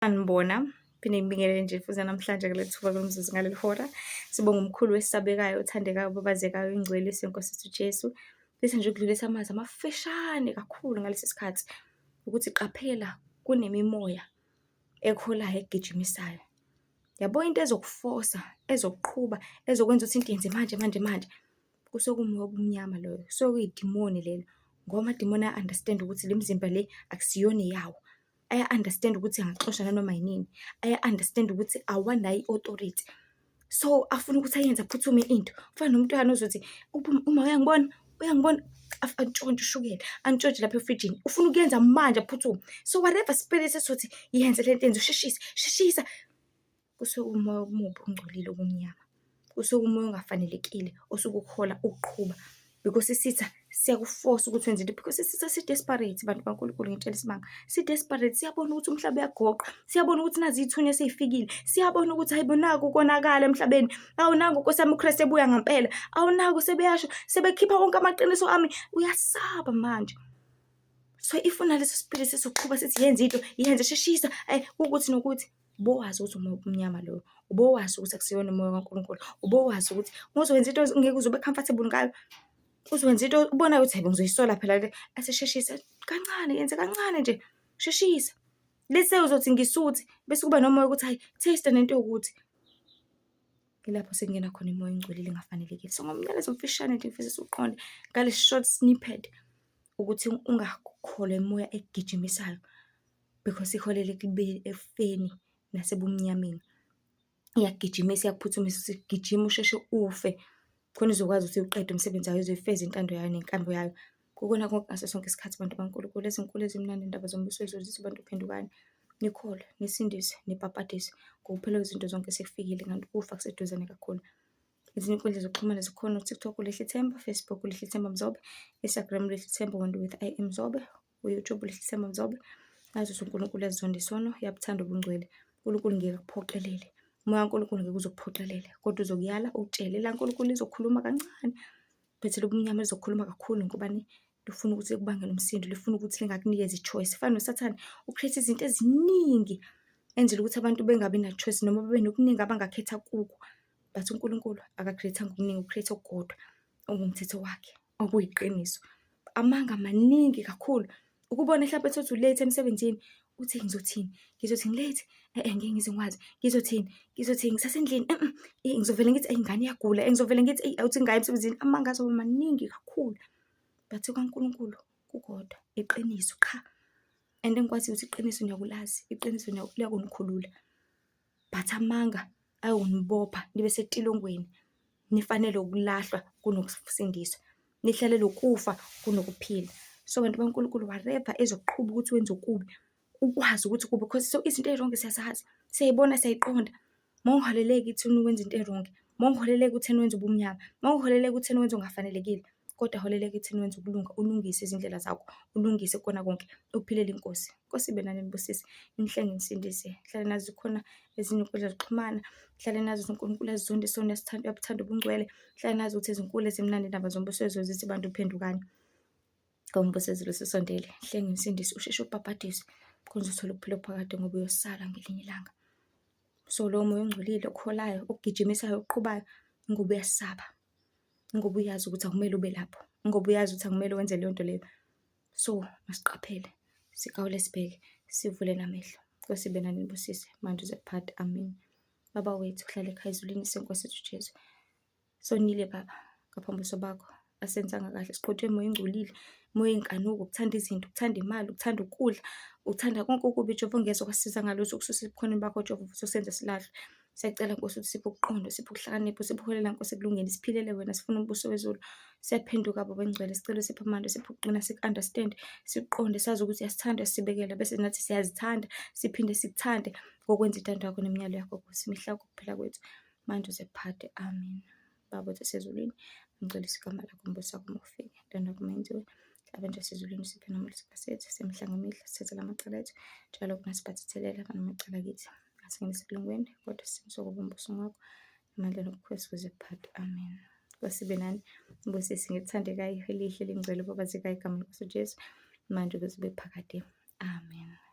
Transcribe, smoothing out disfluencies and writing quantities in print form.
Sanibona, phinde ngibingelele nje futhi namhlanje kuleli thuba kulomzuzu ngaleli hora. Sibonga umkhulu wesabekayo, othandekayo, obabazekayo, ingcwele seNkosi yethu Jesu. Bese nje ukudlulisa amazwi amafishane kakhulu ngalesi sikhathi ukuthi qaphela kunemimoya ekholayo egijimisayo. Yabo into ezokufosa, ezokuqhuba, ezokwenza ukuthi into yenze manje. Kusuke kumoya obumnyama loyo, kusuke kuyidimoni lelo. Ngoba amadimoni aya-understand ukuthi le mizimba le akusiyona eyawo. Aya-understand ukuthi angaxosha nanoma yinini. Aya-understand ukuthi awanayo i-authority. So afuna ukuthi ayenze aphuthume into. Kufana nomntwana ozothi uma uyangibona antshontshe ushukela, antshontshe lapha efrijini. Ufuna ukuyenza manje aphuthume. So whatever spirit esizothi yenze lento yenze sheshisa. Kusuke umoya omubi ongcolile obumnyama. Kusuke umoya ongafanelekile osuke ukuhola ukuqhuba. Because isitha siyakuforce ukuthi wenze into because isitha si-desperate bantu kaNkulunkulu ngitshela isimanga. Si-desperate, siyabona ukuthi umhlaba uyagoqa. Siyabona ukuthi nazi ithunya seyifikile. Siyabona ukuthi ayibonaki ukonakala emhlabeni. Awunanga uNkosi yami uKristu ebuya ngempela. Awunanga sebeyasho sebekhipha wonke amaqiniso ami. Uyasaba manje. So ifuna leso spirit sesokuqhuba sithi yenze into, yenze sheshisa ukuthi nokuthi bowazi ukuthi umoya omnyama lo. Ubowazi ukuthi akusiyona umoya kaNkulunkulu. Ubowazi ukuthi ngozowenza into ngeke uzobe comfortable ngayo. Uzokwenza into ubonayo ukuthi hayibo ngizoyisola phela le. Asesheshisa kancane, yenze kancane nje. Sheshisa. Lese uzothi ngisuthi bese kuba nomoya ukuthi hayi taste nento yokuthi. Ilapho sekungena khona imoya engcolile engafanelekile. So ngomnyalezo omfishane nje ngifisa siqonde ngale short snippet ukuthi ungakholwa imoya egijimisayo because iholele kube efeni nasebumnyameni. Iyagijimisa iyakuphuthumisa ukuthi gijima usheshe ufe. Khona uzokwazi ukuthi uqede umsebenzi wayo uzoyifeza intando yayo nenkambo yayo. Kukona konke ngaso sonke isikhathi abantu baNkulunkulu ezinkulu ezimnandi indaba zombuso wezulu zithi abantu phendukani. Nikholwe, nisindise, nibhabhadise. Ngokuphela kwezinto zonke sekufikile kanti ukufa kuseduzane kakhulu. Ezinye inkundla zokuxhumana zikhona uTikTok uLihle Themba, Facebook uLihle Themba Mzobe, Instagram uLihle Themba with I am Mzobe, uYouTube uLihle Themba Mzobe. Nazo uNkulunkulu ezizonda isono yabuthanda ubungcwele. uNkulunkulu ngeke akuphoqelele. Umoya kaNkulunkulu ngeke uzokuphoqelele kodwa uzokuyala utshele la uNkulunkulu lizokhuluma kancane. Bese lobumnyama lizokhuluma kakhulu ngoba lifuna ukuthi kubangele umsindo, lifuna ukuthi lingakunikeza ichoice. Fana noSathane ucreate izinto eziningi enzela ukuthi abantu bengabi na choice noma bebe nokuningi abangakhetha kuko. But uNkulunkulu akacreate ngokuningi, ucreate okukodwa ongumthetho wakhe okuyiqiniso. Amanga maningi kakhulu. Ukubona mhlawumbe ethi late emsebenzini uthi ngizothini ngilate ngeke ngize ngikwazi ngizothini ngisasendlini ngizovela ngithi ingane iyagula ngizovela ngithi awuthi ngayi emsebenzini. Amanga azoba maningi kakhulu but kaNkulunkulu kukodwa iqiniso qha. And engikwazi ukuthi iqiniso niyakulazi, iqiniso liyakunikhulula. But amanga ayonibopha nibe setilongweni. Nifanele ukulahlwa kunokusindiswa. Nihlalele ukufa kunokuphila. So bantu baNkulunkulu whatever ezokuqhuba ukuthi wenze ukubi, ukwazi ukuthi kube because so izinto ezonke siyasazi, siyayibona siyayiqonda. Mawuholeleki ekutheni ukwenza into errong, mawuholeleki ekutheni wenza ubumnyama, mawuholeleki ekutheni wenza ongafanelekile, kodwa holeleki ekutheni wenza ukulunga, ulungise izindlela zakho, ulungise kona konke, uphilela inkosi. Inkosi ibe nani nibusise, inihlenge nisindise. Hlale nazi khona ezinye inkundla zokuxhumana, hlale nazi uNkulunkulu ezizonda isona yabuthanda ubungcwele, hlale nazi ukuthi izinkulu ezimnandi indaba zombuso wezulu zithi bantu phendukani. Ngombuso wezulu sisondele, hlenge nisindise usheshe ubhabhadise khona uzothola ukuphila phakade ngoba uyosala ngelinye ilanga. So lo moya ongcolile okholayo, okugijimisayo, oqhubayo, ngoba uyasaba. Ngoba uyazi ukuthi akumele ube lapho. Ngoba uyazi ukuthi akumele wenze leyo nto leyo. So masiqaphele, sigawule sibheke, sivule namehlo. Inkosi ibe nani nibusise manje uzephatha. Amen. Baba wethu uhlale ekhaya ezulwini seNkosi yethu Jesu. Sonile Baba ngaphambuso bakho. Asenzanga kahle siqothwe emoya engcolile, emoya enkanuko, ukuthanda izinto, ukuthanda imali, ukuthanda ukudla, uthanda konke okubi. Jehova ungeza kwasiza ngalutho ukususa ebukhoneni bakho Jehova futhi usenze silahlwe. Siyacela Nkosi ukuthi sipho ukuqonda, sipho ukuhlakanipha, sipho ukuholela Nkosi ekulungeni, siphilele wena, sifuna umbuso wezulu. Siyaphenduka Baba engcwele, sicela sipho amandla, sipho ukuqina, siku-understand, siqonde, sazi ukuthi uyasithanda, sibekela bese nathi siyazithanda, siphinde sikuthande ngokwenza intando yakho nemiyalo yakho Nkosi. Mihla ukuphila kwethu manje uzephathe. Amen. Baba wethu esezulwini, ngicela igama lakho umbuso wakho ufike, intando yakho mayenziwe abantu sezulwini siphe noma lesikhathi semihla ngemihla sithethe lamacala ethu njalo kunasiphathithelela namacala kithi asingenise kulungweni kodwa sisokuba umbuso wakho amandla nokukhweza kuzephathe. Amen. Kwasibe nani mbusisi ngithandekayo elihle lingcwele babazekayo igama lenkosi Jesu manje kuzibe phakade. Amen.